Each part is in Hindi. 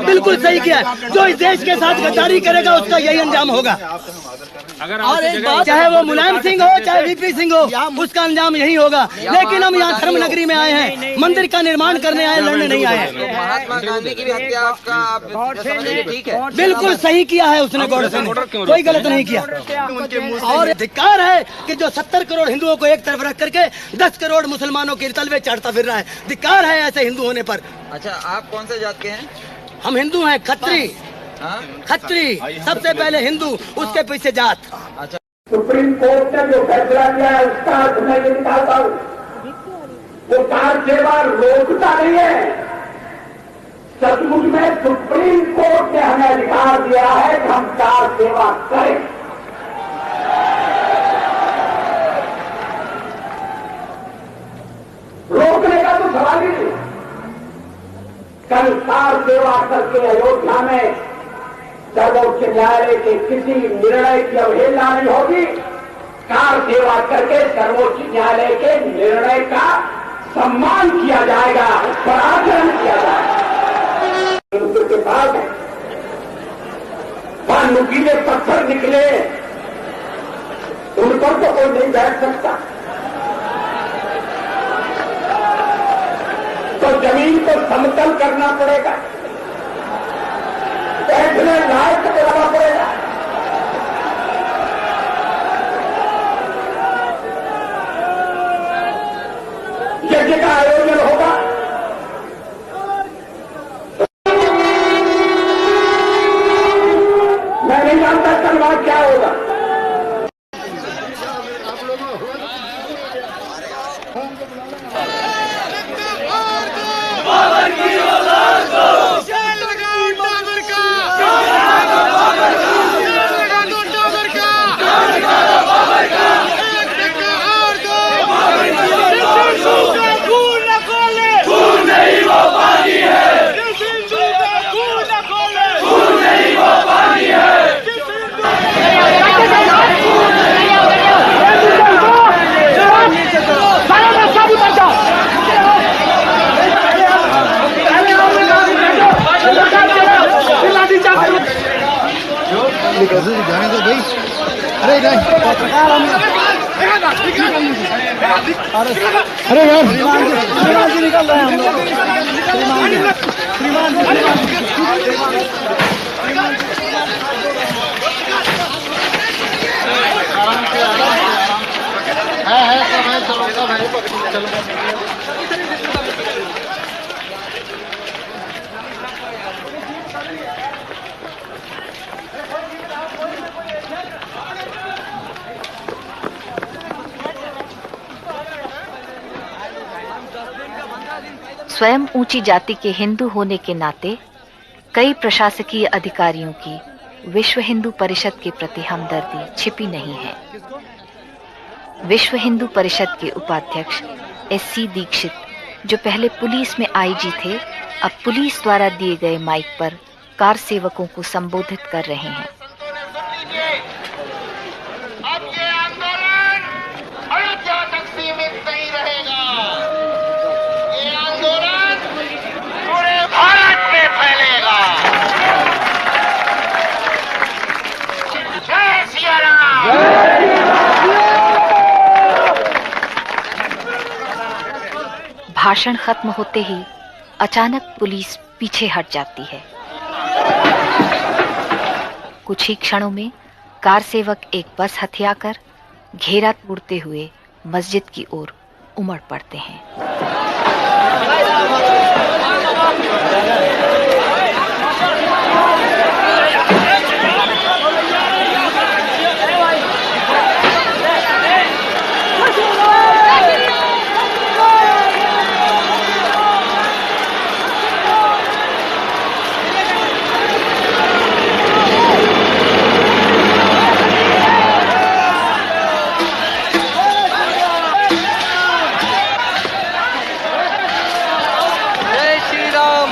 बिल्कुल सही किया है। जो इस देश के साथ गद्दारी करेगा उसका यही अंजाम होगा। और एक बात, चाहे वो मुलायम सिंह हो चाहे वीपी सिंह हो, उसका अंजाम यही होगा। लेकिन हम यहाँ धर्म नगरी में आए हैं, मंदिर का निर्माण करने आए, लड़ने नहीं आए। महात्मा गांधी की भी हत्या आपका ठीक है? बिल्कुल सही किया है उसने, गॉडसे ने कोई गलत नहीं किया। और धिक्कार है कि जो 70 करोड़ हिंदुओं को एक तरफ रख करके 10 करोड़ मुसलमानों के तलवे चढ़ता फिर रहा है। धिक्कार है ऐसे हिंदू होने पर। अच्छा, आप कौन से जात के हैं? हम हिंदू हैं, खत्री। खत्री सबसे पहले हिंदू, उसके पीछे जात। अच्छा, सुप्रीम कोर्ट ने जो फैसला किया है उसका अर्थ मैं ये निकालता हूँ, वो कार सेवा रोकता नहीं है। सचमुच में सुप्रीम कोर्ट ने हमें अधिकार दिया है कि हम कार सेवा करें। रोकने का तो सवाल ही नहीं। कल कार सेवा करके अयोध्या में सर्वोच्च न्यायालय के किसी निर्णय की अवहेलना नहीं होगी। कार सेवा करके सर्वोच्च न्यायालय के निर्णय का सम्मान किया जाएगा, उस पर आचरण किया जाएगा। उनके पास वहां नुकीले पत्थर निकले, उन पर तो कोई नहीं बैठ सकता। तो जमीन को समतल करना पड़ेगा, बैठने लायक बनाना पड़ेगा। यज्ञ का आयोजन होगा, मैं नहीं जानता कल वहां क्या होगा। जाने दो भाई। अरे यार निकल रहे हैं स्वयं ऊंची जाति के हिंदू होने के नाते कई प्रशासकीय अधिकारियों की विश्व हिंदू परिषद के प्रति हमदर्दी छिपी नहीं है। विश्व हिंदू परिषद के उपाध्यक्ष SC दीक्षित, जो पहले पुलिस में IG थे, अब पुलिस द्वारा दिए गए माइक पर कार सेवकों को संबोधित कर रहे हैं। अब ये आंदोलन अयोध्या तक सीमित नहीं रहेगा। ये आंदोलन पूरे भारत में फैलेगा। जय सिया राम। भाषण खत्म होते ही अचानक पुलिस पीछे हट जाती है। कुछ ही क्षणों में कार सेवक एक बस हथियाकर घेरा तोड़ते हुए मस्जिद की ओर उमड़ पड़ते हैं। जय श्री राम।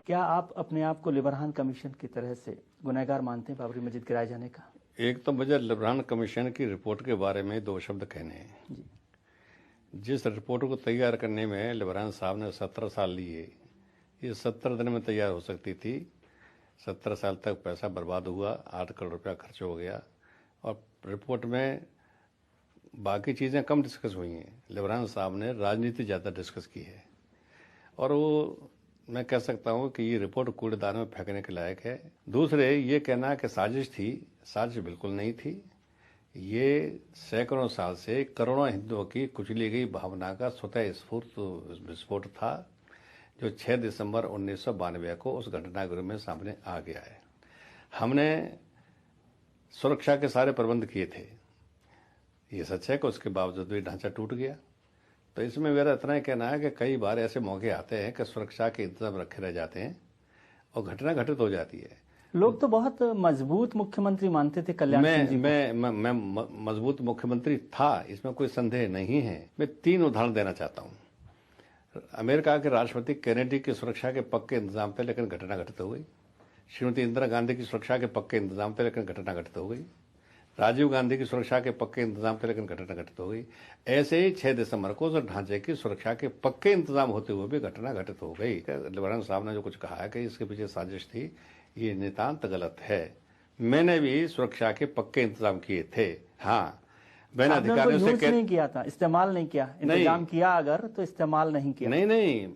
क्या आप अपने आप को लिबरहान कमीशन की तरह से गुनहगार मानते हैं बाबरी मस्जिद गिराए जाने का? एक तो मुझे लिबरहान कमीशन की रिपोर्ट के बारे में 2 शब्द कहने हैं जी। जिस रिपोर्ट को तैयार करने में लिबरहान साहब ने 17 साल लिए, ये 17 दिन में तैयार हो सकती थी। 17 साल तक पैसा बर्बाद हुआ, 8 करोड़ रुपया खर्च हो गया और रिपोर्ट में बाकी चीज़ें कम डिस्कस हुई हैं। लिबरहान साहब ने राजनीति ज़्यादा डिस्कस की है और वो मैं कह सकता हूँ कि ये रिपोर्ट कूड़ेदान में फेंकने के लायक है। दूसरे ये कहना कि साजिश थी, साजिश बिल्कुल नहीं थी। ये सैकड़ों साल से करोड़ों हिंदुओं की कुचली गई भावना का स्वतः स्फूर्त विस्फोट था, जो 6 दिसंबर 1992 को उस घटनागृह में सामने आ गया है। हमने सुरक्षा के सारे प्रबंध किए थे, ये सच है कि उसके बावजूद भी ढांचा टूट गया। तो इसमें मेरा इतना ही कहना है कि कई बार ऐसे मौके आते हैं कि सुरक्षा के इंतजाम रखे रह जाते हैं और घटना घटित हो जाती है। लोग तो बहुत मजबूत मुख्यमंत्री मानते थे कल्याण सिंह जी को। मैं मजबूत मुख्यमंत्री था, इसमें कोई संदेह नहीं है। मैं 3 उदाहरण देना चाहता हूं। अमेरिका के राष्ट्रपति कैनेडी की सुरक्षा के पक्के इंतजाम थे, लेकिन घटना घटित हो गई। श्रीमती इंदिरा गांधी की सुरक्षा के पक्के इंतजाम थे, लेकिन घटना घटित हो गई। राजीव गांधी की सुरक्षा के पक्के इंतजाम थे, लेकिन घटना घटित हो गई। ऐसे ही 6 दिसंबर को उस ढांचे की सुरक्षा के पक्के इंतजाम होते हुए भी घटना घटित हो गई। लिबरहान साहब ने जो कुछ कहा है कि इसके पीछे साजिश थी, ये नितांत गलत है। मैंने भी सुरक्षा के पक्के इंतजाम किए थे। हाँ, मैंने अधिकारियों से नहीं किया था, इस्तेमाल नहीं किया। इंतजाम किया अगर तो इस्तेमाल नहीं किया। नहीं,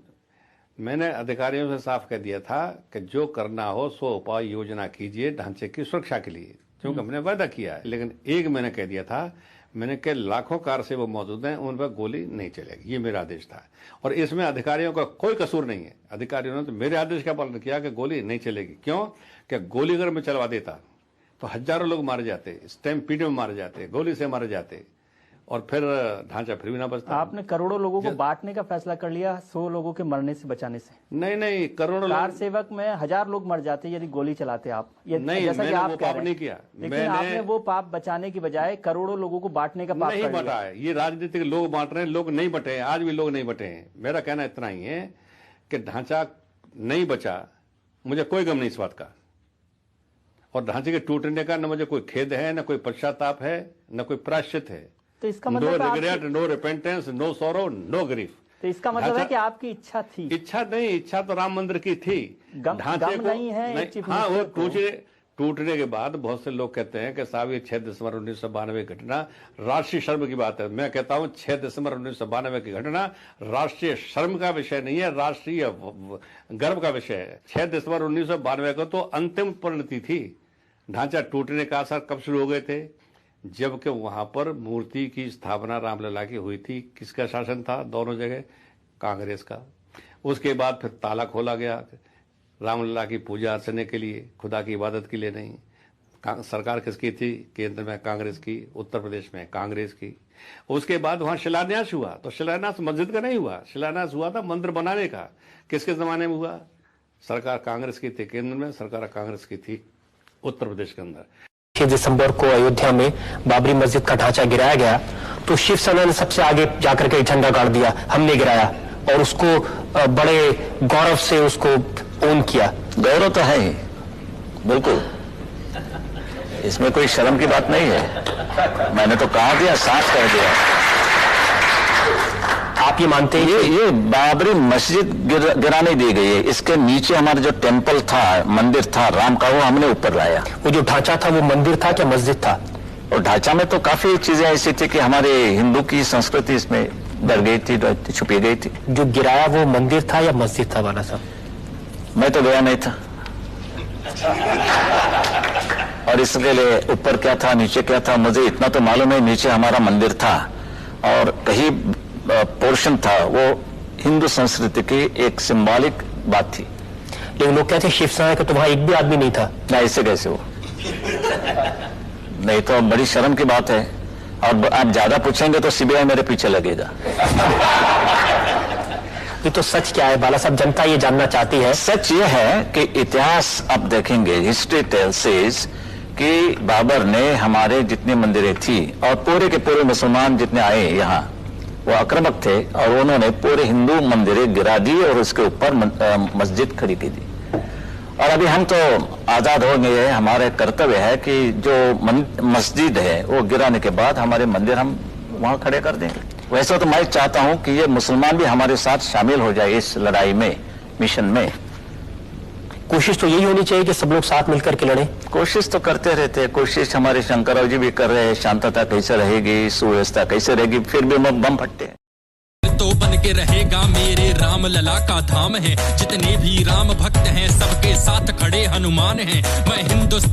मैंने अधिकारियों से साफ कह दिया था कि जो करना हो सो उपाय योजना कीजिए ढांचे की सुरक्षा के लिए, क्योंकि हमने वादा किया है। लेकिन एक मैंने कह दिया था, मैंने कहा लाखों कार से वो मौजूद हैं, उन पर गोली नहीं चलेगी, ये मेरा आदेश था। और इसमें अधिकारियों का कोई कसूर नहीं है। अधिकारियों ने तो मेरे आदेश का पालन किया कि गोली नहीं चलेगी। क्यों? कि गोली अगर मैं चलवा देता तो हजारों लोग मारे जाते, स्टैम्पीड में मारे जाते, गोली से मारे जाते और फिर ढांचा फिर भी ना बचता। आपने करोड़ों लोगों को बांटने का फैसला कर लिया 100 लोगों के मरने से बचाने से। नहीं, करोड़ों कार सेवक में 1000 लोग मर जाते यदि गोली चलाते आप। नहीं, जैसा कि आप पाप नहीं किया, लेकिन आपने वो पाप बचाने की बजाय करोड़ों लोगों को बांटने का पाप नहीं बटा है। ये राजनीतिक लोग बांट रहे हैं, लोग नहीं बटे हैं, आज भी लोग नहीं बटे हैं। मेरा कहना इतना ही है कि ढांचा नहीं बचा, मुझे कोई गम नहीं इस बात का। और ढांचे के टूटने का न मुझे कोई खेद है, न कोई पश्चाताप है, न कोई प्रायश्चित है। तो इसका मतलब no regret, no repentance, no sorrow, no grief. तो इसका मतलब है कि आपकी इच्छा थी। इच्छा नहीं, इच्छा तो राम मंदिर की थी। ढांचे को नहीं है। हाँ, वो टूटने के बाद बहुत से लोग कहते हैं कि साहब ये 6 दिसंबर 1992 की घटना राष्ट्रीय शर्म की बात है। मैं कहता हूं 6 दिसंबर 1992 की घटना राष्ट्रीय शर्म का विषय नहीं है, राष्ट्रीय गर्व का विषय है। 6 दिसंबर 1992 को तो अंतिम परिणति थी। ढांचा टूटने का असर कब शुरू हो गए थे? जबकि वहां पर मूर्ति की स्थापना रामलला की हुई थी। किसका शासन था दोनों जगह? कांग्रेस का। उसके बाद फिर ताला खोला गया रामलला की पूजा अर्चने के लिए, खुदा की इबादत के लिए नहीं। सरकार किसकी थी? केंद्र में कांग्रेस की, उत्तर प्रदेश में कांग्रेस की। उसके बाद वहां शिलान्यास हुआ, तो शिलान्यास मस्जिद का नहीं हुआ, शिलान्यास हुआ था मंदिर बनाने का। किसके जमाने में हुआ? सरकार कांग्रेस की थी केंद्र में, सरकार कांग्रेस की थी उत्तर प्रदेश के अंदर। 6 दिसंबर को अयोध्या में बाबरी मस्जिद का ढांचा गिराया गया तो शिवसेना ने सबसे आगे जाकर के झंडा गाड़ दिया, हमने गिराया, और उसको बड़े गौरव से उसको ओन किया। गौरव तो है ही, बिल्कुल, इसमें कोई शर्म की बात नहीं है। मैंने तो कहा दिया, साफ कह दिया। आप ये मानते हैं? ये बाबरी मस्जिद गिराने दी गई है। इसके नीचे हमारा जो टेम्पल था, मंदिर था राम का, वो हमने ऊपर लाया। वो जो ढांचा था वो मंदिर था क्या मस्जिद था? और ढांचा में तो काफी चीजें ऐसी थी कि हमारे हिंदू की संस्कृति इसमें डर गई थी, छुपी गई थी। जो गिराया वो मंदिर था या मस्जिद था बाला साहब? मैं तो गया नहीं था, और इसके लिए ऊपर क्या था नीचे क्या था मुझे इतना तो मालूम है। नीचे हमारा मंदिर था और कहीं पोर्शन था वो हिंदू संस्कृति की एक सिंबॉलिक बात थी। लेकिन लोग कहते हैं शिवसेना का तो वहां एक भी आदमी नहीं था। ना, इससे कैसे हो? नहीं तो बड़ी शर्म की बात है। और आप ज्यादा पूछेंगे तो सीबीआई मेरे पीछे लगेगा। ये तो सच क्या है बाला साहब, जनता ये जानना चाहती है। सच ये है कि इतिहास आप देखेंगे, हिस्ट्री टेल्स कि बाबर ने हमारे जितने मंदिरें थी और पूरे के पूरे मुसलमान जितने आए यहाँ वो आक्रामक थे और उन्होंने पूरे हिंदू मंदिरें गिरा दी और उसके ऊपर मस्जिद खड़ी की दी। और अभी हम तो आजाद हो गए हैं, हमारे कर्तव्य है कि जो मस्जिद है वो गिराने के बाद हमारे मंदिर हम वहां खड़े कर देंगे। वैसे तो मैं चाहता हूं कि ये मुसलमान भी हमारे साथ शामिल हो जाए इस लड़ाई में, मिशन में। कोशिश तो यही होनी चाहिए कि सब लोग साथ मिलकर के लड़े। कोशिश तो करते रहते हैं, कोशिश हमारे शंकरराव जी भी कर रहे हैं, शांतता कैसे रहेगी, सुव्यवस्था कैसे रहेगी, फिर भी बम फटते हैं। तो बन के रहेगा मेरे राम लला का धाम है, जितने भी राम भक्त हैं सबके साथ खड़े हनुमान हैं। मैं हिंदुस्तान